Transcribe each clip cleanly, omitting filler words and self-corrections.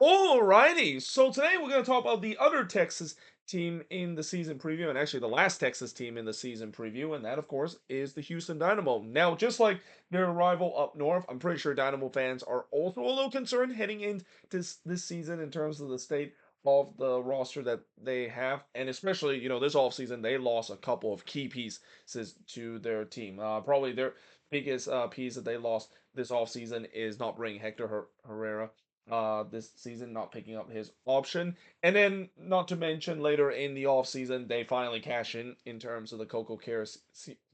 Alrighty, so today we're going to talk about the other Texas team in the season preview, and actually the last Texas team in the season preview, and that, of course, is the Houston Dynamo. Now, just like their rival up north, I'm pretty sure Dynamo fans are also a little concerned heading into this season in terms of the state of the roster that they have, and especially, this offseason, they lost a couple of key pieces to their team. Probably their biggest piece that they lost this offseason is not bringing Hector Herrera this season, not picking up his option. And then, not to mention, later in the offseason, they finally cash in terms of the Coco Cares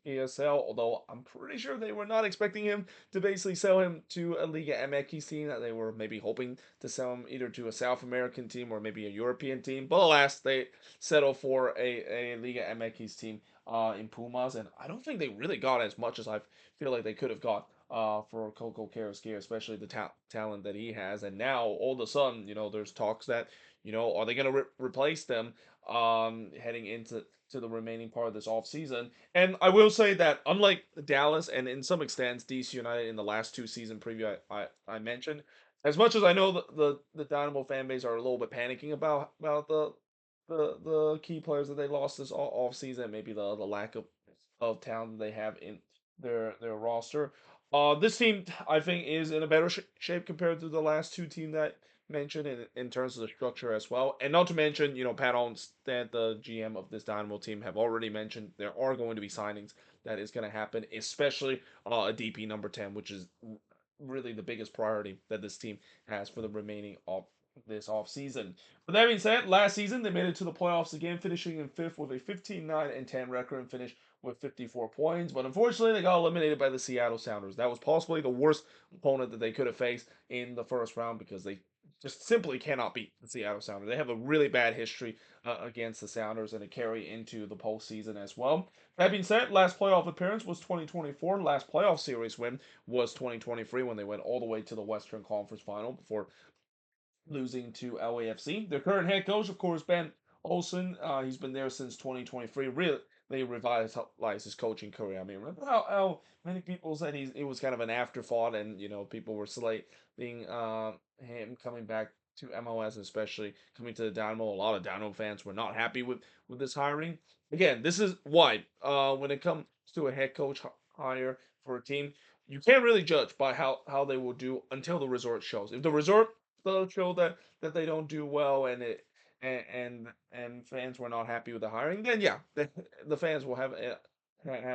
ESL, although I'm pretty sure they were not expecting him to basically sell him to a Liga MX team, that they were maybe hoping to sell him either to a South American team or maybe a European team. But alas, they settled for a Liga MX team in Pumas, and I don't think they really got as much as I feel like they could have got for Coco Carrasquillo, especially the talent that he has. And now all of a sudden, there's talks that, are they going to replace them heading into the remaining part of this offseason? And I will say that unlike Dallas and in some extents DC United in the last two season preview I mentioned, as much as I know the Dynamo fan base are a little bit panicking about the key players that they lost this off season, maybe the lack of talent they have in their roster. This team, I think, is in a better shape compared to the last two teams that mentioned in terms of the structure as well. And not to mention, Pat Olmstead, the GM of this Dynamo team, have already mentioned there are going to be signings that is going to happen, especially a DP number 10, which is really the biggest priority that this team has for the remaining of this off season. But that being said, last season they made it to the playoffs again, finishing in fifth with a 15-9-10 record and finished with 54 points. But unfortunately, they got eliminated by the Seattle Sounders. That was possibly the worst opponent that they could have faced in the first round because they just simply cannot beat the Seattle Sounders. They have a really bad history against the Sounders and a carry into the postseason as well. That being said, last playoff appearance was 2024. Last playoff series win was 2023 when they went all the way to the Western Conference Final before losing to LAFC. Their current head coach, of course, Ben Olsen. He's been there since 2023. Really, they revitalized his coaching career. I mean, remember how many people said it was kind of an afterthought, and people were slating him coming back to MLS, especially coming to the Dynamo. A lot of Dynamo fans were not happy with this hiring. Again, this is why when it comes to a head coach hire for a team, you can't really judge by how they will do until the resort shows. If the resort does show that they don't do well and fans were not happy with the hiring, then yeah, the fans will have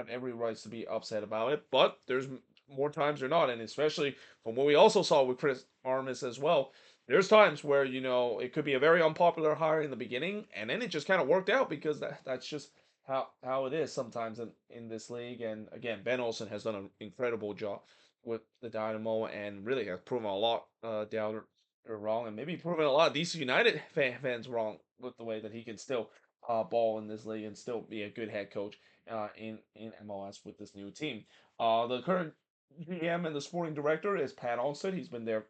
every right to be upset about it. But there's more times or not, and especially from what we also saw with Chris Armas as well. There's times where it could be a very unpopular hire in the beginning, and then it just kind of worked out because that's just how it is sometimes in this league. And again, Ben Olsen has done an incredible job with the Dynamo and really has proven a lot down are wrong, and maybe proving a lot of DC United fans wrong with the way that he can still ball in this league and still be a good head coach in MLS with this new team. The current GM and the sporting director is Pat Olmstead. He's been there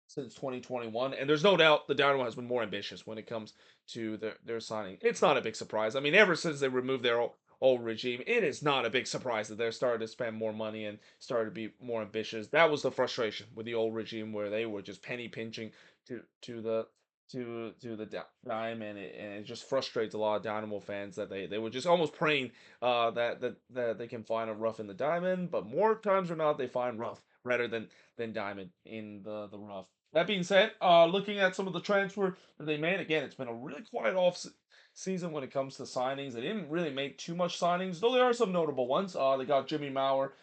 since 2021, and there's no doubt the Dynamo has been more ambitious when it comes to their signing. It's not a big surprise. I mean, ever since they removed their old regime, it is not a big surprise that they're starting to spend more money and started to be more ambitious. That was the frustration with the old regime, where they were just penny pinching to the dime, and it just frustrates a lot of Dynamo fans that they were just almost praying that they can find a rough in the diamond, but more times than not they find rough rather than diamond in the rough. That being said, looking at some of the transfer that they made, again, it's been a really quiet season when it comes to signings. They didn't really make too much signings, though there are some notable ones. They got Jimmy Maurer,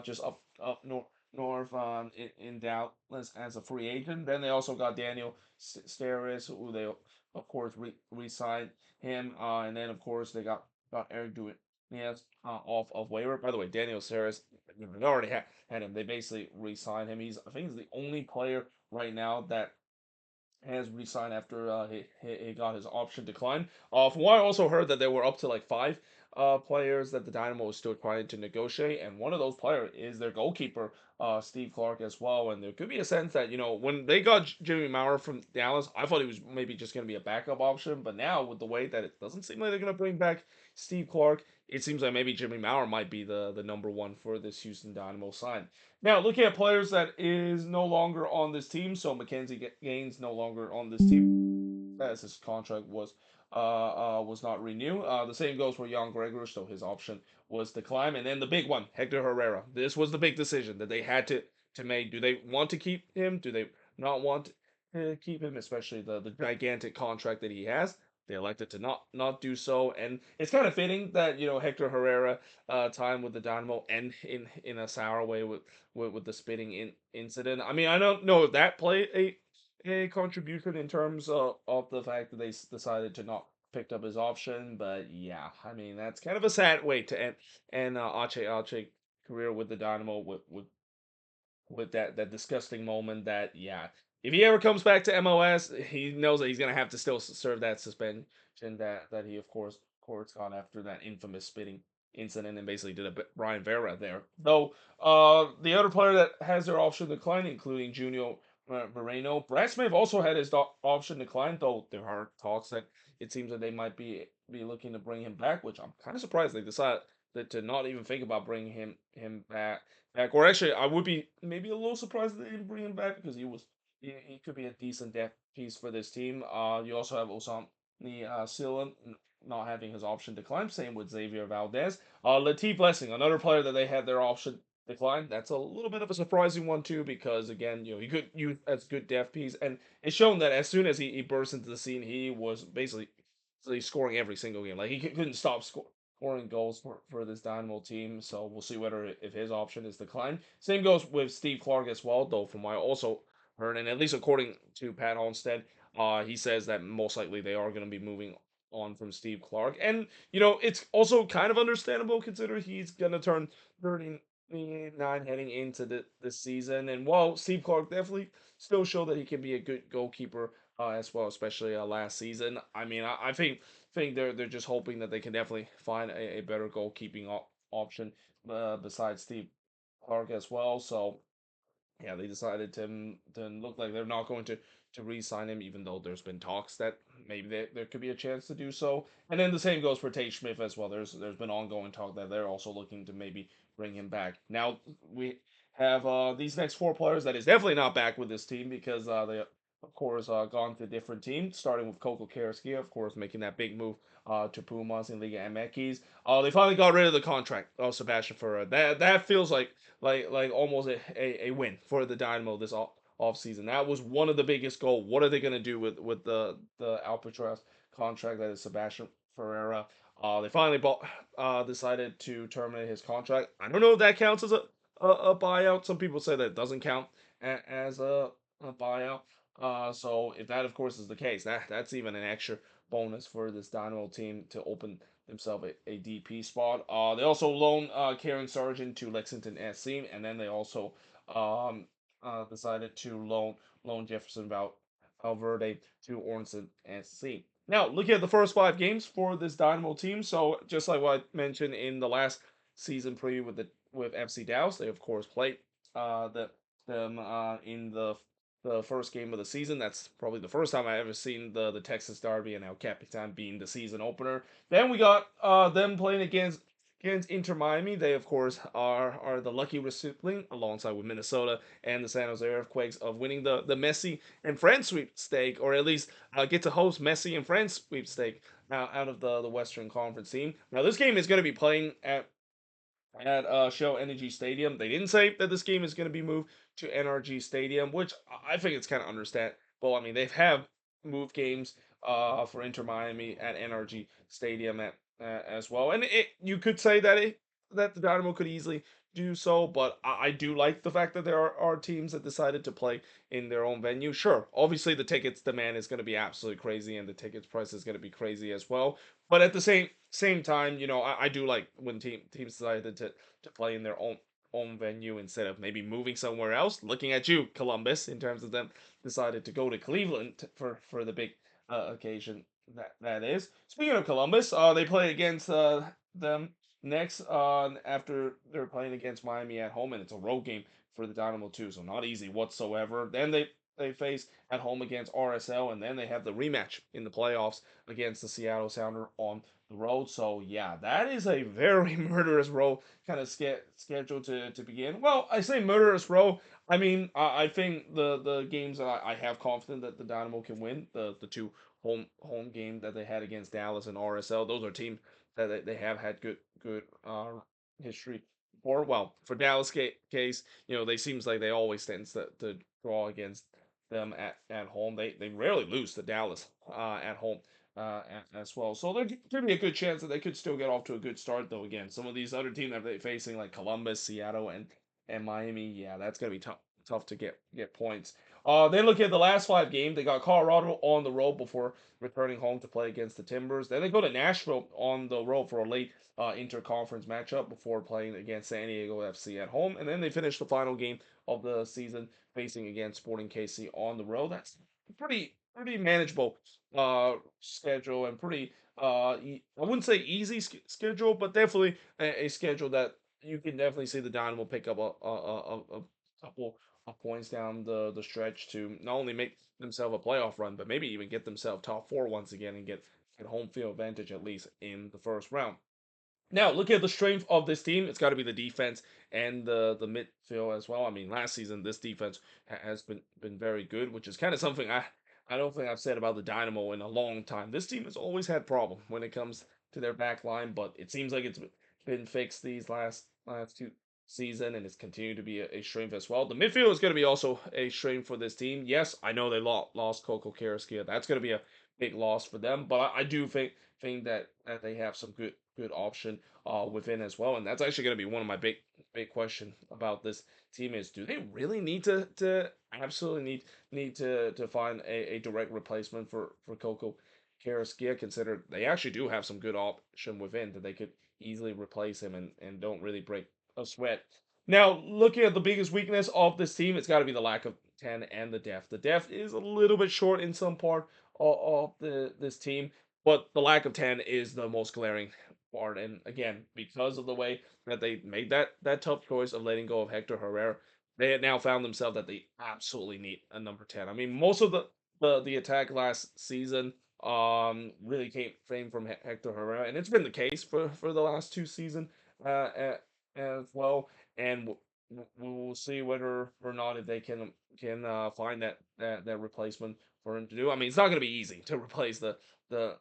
just up north in Dallas as a free agent. Then they also got Daniel Steres, who they of course re-signed him, and then of course they got Eric Dewitt. Yes, off of waiver. By the way, Daniel Steres, they already had him. They basically re-signed him. I think he's the only player right now that has re-signed after he got his option declined. From what I also heard that they were up to like five players that the Dynamo is still trying to negotiate, and one of those players is their goalkeeper, Steve Clark as well. And there could be a sense that when they got Jimmy Maurer from Dallas, I thought he was maybe just going to be a backup option, but now with the way that it doesn't seem like they're going to bring back Steve Clark, it seems like maybe Jimmy Maurer might be the number one for this Houston Dynamo side. Now, looking at players that is no longer on this team, so Mackenzie Gaines no longer on this team as his contract was not renewed. The same goes for Jan Gregor, so his option was declined. And then the big one, Hector Herrera. This was the big decision that they had to make. Do they want to keep him? Do they not want to keep him? Especially the gigantic contract that he has. They elected to not do so, and it's kind of fitting that Hector Herrera time with the Dynamo end in a sour way with the spitting incident. I mean, I don't know if that played a contribution in terms of the fact that they decided to not pick up his option, but yeah, I mean that's kind of a sad way to end Ache career with the Dynamo with that disgusting moment that yeah, if he ever comes back to MLS, he knows that he's gonna have to still serve that suspension that he of course got after that infamous spitting incident and basically did a Brian Vera there. Though the other player that has their option declined, including Junior Moreno, Brad Smith also had his option declined. Though there are talks that it seems that they might be looking to bring him back, which I'm kind of surprised they decided to not even think about bringing him back. Or actually, I would be maybe a little surprised that they didn't bring him back because he could be a decent depth piece for this team. You also have Osam Silla not having his option declined. Same with Xavier Valdez. Latif Blessing, another player that they had their option declined. That's a little bit of a surprising one too because again, he could use as good depth piece, and it's shown that as soon as he burst into the scene, he was basically scoring every single game. Like he couldn't stop scoring goals for this Dynamo team. So we'll see whether if his option is declined. Same goes with Steve Clark as well, though from what I also heard, and at least according to Pat Olmstead, he says that most likely they are going to be moving on from Steve Clark. And it's also kind of understandable considering he's going to turn 39 heading into this season. And while Steve Clark definitely still showed that he can be a good goalkeeper as well, especially last season. I mean, I think they're just hoping that they can definitely find a better goalkeeping option besides Steve Clark as well. So yeah, they decided to look like they're not going to re-sign him, even though there's been talks that maybe there could be a chance to do so. And then the same goes for Tate Smith as well. There's been ongoing talk that they're also looking to maybe bring him back. Now we have these next four players that is definitely not back with this team because they of course gone to different teams, starting with Coco Karaskia, of course making that big move to Pumas in Liga MX. They finally got rid of the contract of Sebastian Ferrer. That feels like almost a win for the Dynamo this off season. That was one of the biggest goals. What are they going to do with the Alcatraz contract that is Sebastian Ferreira? They finally decided to terminate his contract. I don't know if that counts as a buyout. Some people say that it doesn't count as a buyout. So if that of course is the case, that's even an extra bonus for this Dynamo team to open themselves a DP spot. They also loaned Karen Sargent to Lexington SC, and then they also um, decided to loan Jefferson Valverde to Ornstein SC. Now, looking at the first 5 games for this Dynamo team, so just like what I mentioned in the last season preview with FC Dallas, they of course played them in the first game of the season. That's probably the first time I ever seen the Texas Derby and El Capitan being the season opener. Then we got them playing against Inter Miami. They of course are the lucky recipient alongside with Minnesota and the San Jose Earthquakes of winning the Messi and Friends sweepstake, or at least get to host Messi and Friends sweepstake out of the Western Conference team. Now this game is going to be playing at Shell Energy Stadium. They didn't say that this game is going to be moved to NRG Stadium, which I think it's kind of understandable. I mean, they have moved games for Inter Miami at NRG Stadium as well, and you could say that the Dynamo could easily do so, but I do like the fact that there are teams that decided to play in their own venue. Sure, obviously the tickets demand is going to be absolutely crazy, and the tickets price is going to be crazy as well. But at the same time, I do like when teams decided to play in their own venue instead of maybe moving somewhere else. Looking at you, Columbus, in terms of them decided to go to Cleveland for the big occasion that is. Speaking of Columbus, they play against them next after they're playing against Miami at home, and it's a road game for the Dynamo too, so not easy whatsoever. Then they face at home against RSL, and then they have the rematch in the playoffs against the Seattle Sounder on the road. So yeah, that is a very murderous road kind of schedule to begin. Well, I say murderous road. I mean, I think the games that I have confident that the Dynamo can win, the two home game that they had against Dallas and RSL. Those are teams that they have had good history for. Well, for Dallas case, they seems like they always tend to draw against them at home. They rarely lose to Dallas at home. As well, so there could be a good chance that they could still get off to a good start. Though again, some of these other teams that they're facing, like Columbus, Seattle, and Miami, yeah, that's gonna be tough to get points. Then look at the last five games. They got Colorado on the road before returning home to play against the Timbers. Then they go to Nashville on the road for a late interconference matchup before playing against San Diego FC at home. And then they finish the final game of the season facing against Sporting KC on the road. That's pretty manageable schedule and pretty I wouldn't say easy schedule, but definitely a schedule that you can definitely see the Dynamo pick up a couple of points down the stretch to not only make themselves a playoff run, but maybe even get themselves top four once again and get home field advantage at least in the first round. Now, look at the strength of this team. It's got to be the defense and the midfield as well. I mean, last season this defense has been very good, which is kind of something I don't think I've said about the Dynamo in a long time. This team has always had problem when it comes to their back line, but it seems like it's been fixed these last two season, and it's continued to be a strength as well. The midfield is going to be also a strength for this team. Yes, I know they lost Coco Carrasquilla. That's going to be a big loss for them, but I do think that they have some good option within as well. And that's actually going to be one of my big question about this team is, do they really need to absolutely need to find a direct replacement for Coco Carrasquilla, considered they actually do have some good option within that they could easily replace him and don't really break a sweat. Now, looking at the biggest weakness of this team, it's got to be the lack of 10 and the depth. The depth is a little bit short in some part of this team, but the lack of 10 is the most glaring part. And again, because of the way that they made that tough choice of letting go of Hector Herrera, they had now found themselves that they absolutely need a number 10. I mean, most of the attack last season really came from Hector Herrera, and it's been the case for the last two seasons as well. And we will see whether or not if they can find that replacement for him to do. I mean, it's not going to be easy to replace the the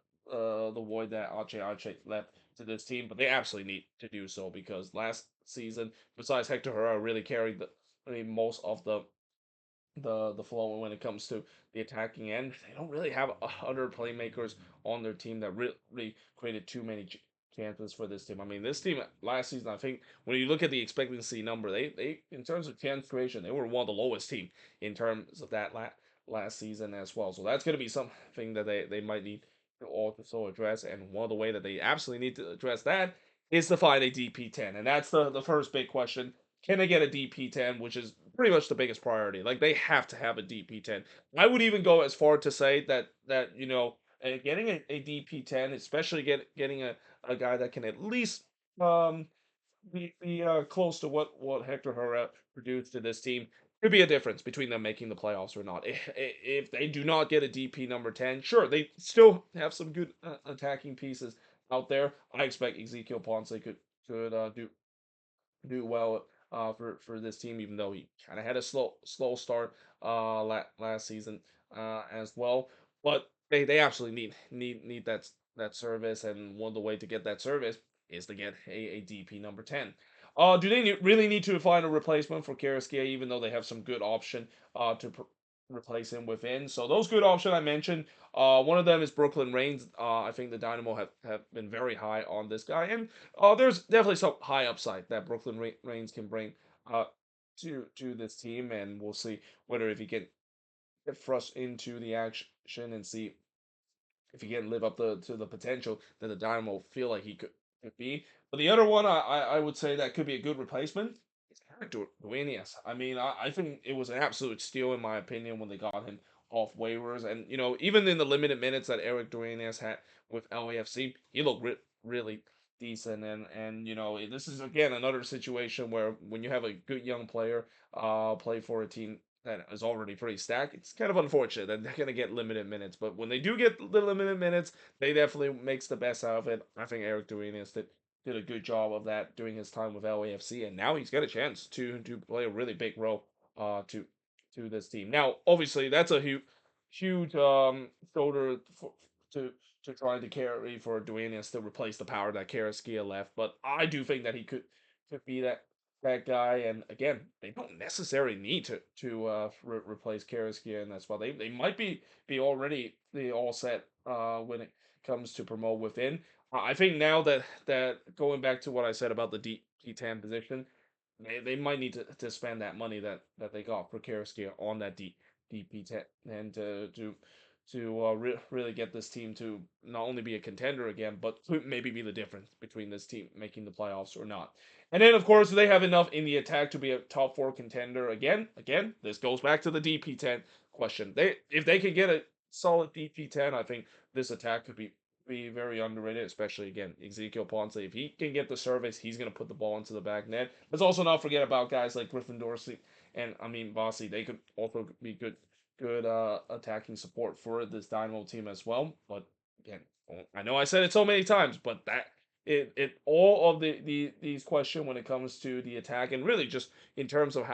void that Ache left to this team, but they absolutely need to do so because last season, besides Hector Herrera, really carried I mean, most of the flow when it comes to the attacking end. They don't really have other playmakers on their team that really created too many chances for this team. I mean, this team last season, I think when you look at the expectancy number, they in terms of chance creation, they were one of the lowest team in terms of that last season as well. So that's going to be something that they might need to also address. And one of the way that they absolutely need to address that is to find a DP10, and that's the first big question. Can they get a DP10, which is pretty much the biggest priority? Like they have to have a DP10. I would even go as far to say that getting a DP10, especially getting a guy that can at least um be close to what Hector Herrera produced to this team could be a difference between them making the playoffs or not. If they do not get a DP number 10, sure, they still have some good attacking pieces out there. I expect Ezekiel Ponce could do well for this team, even though he kind of had a slow start last season as well. But they absolutely need that service, and one of the way to get that service is to get a DP number 10. Do they really need to find a replacement for Karaskia, even though they have some good option to replace him within? So those good options I mentioned, one of them is Brooklyn Reigns. I think the Dynamo have been very high on this guy, and there's definitely some high upside that Brooklyn Reigns can bring uh, to this team, and we'll see whether if he can get thrust into the action and see if he can live up to the potential that the Dynamo feel like he could be. But the other one I would say that could be a good replacement is Eric Duenas. I mean, I think it was an absolute steal in my opinion when they got him off waivers, and even in the limited minutes that Eric Duenas had with LAFC, he looked really decent. And this is again another situation where when you have a good young player play for a team that is already pretty stacked, it's kind of unfortunate that they're gonna get limited minutes. But when they do get the limited minutes, they definitely makes the best out of it. I think Eric Duenas did a good job of that during his time with LAFC, and now he's got a chance to play a really big role to this team. Now, obviously, that's a huge shoulder to to try to carry for Duenas to replace the power that Karaskia left, but I do think that he could be that guy. And again, they don't necessarily need to replace Karaskia in that spot. They might be already all set when it comes to promote within. I think now that going back to what I said about the D10 position, they might need to spend that money that they got for Karaskia on that DP10 and to really get this team to not only be a contender again, but to maybe be the difference between this team making the playoffs or not. And then, of course, they have enough in the attack to be a top four contender again. Again, this goes back to the DP10 question. If they can get a solid DP10, I think this attack could be very underrated, especially again Ezekiel Ponce. If he can get the service, he's gonna put the ball into the back net. Let's also not forget about guys like Griffin Dorsey and I mean Bossy. They could also be good attacking support for this Dynamo team as well. But again, I know I said it so many times, but that it all of these question when it comes to the attack and really just in terms of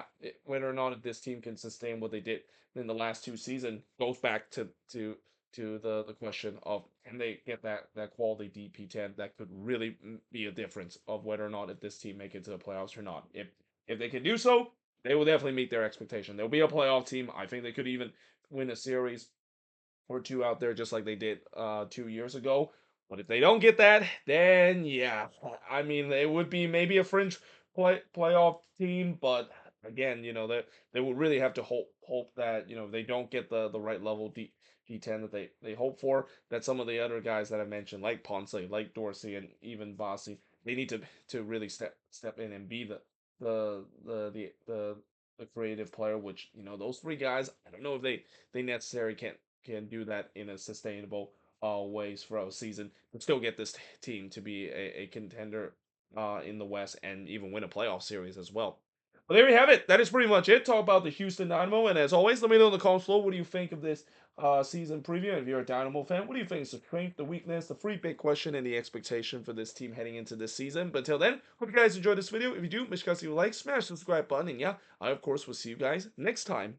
whether or not this team can sustain what they did in the last two seasons goes back to the question of can they get that quality DP10 that could really be a difference of whether or not if this team make it to the playoffs or not. If they can do so, they will definitely meet their expectation. They'll be a playoff team. I think they could even win a series or two out there just like they did 2 years ago. But if they don't get that, then yeah, I mean it would be maybe a fringe playoff team, but again, they will really have to hope that they don't get the right level D10 that they hope for. That some of the other guys that I mentioned, like Ponce, like Dorsey, and even Bossi, they need to really step in and be the creative player. Which those three guys, I don't know if they necessarily can do that in a sustainable ways throughout a season, but still get this team to be a contender in the West and even win a playoff series as well. But there you have it. That is pretty much it. Talk about the Houston Dynamo. And as always, let me know in the comments below what do you think of this season preview. And if you're a Dynamo fan, what do you think is the strength, the weakness, the free big question, and the expectation for this team heading into this season? But until then, hope you guys enjoyed this video. If you do, make sure to leave a like, smash the subscribe button, and yeah, I of course will see you guys next time.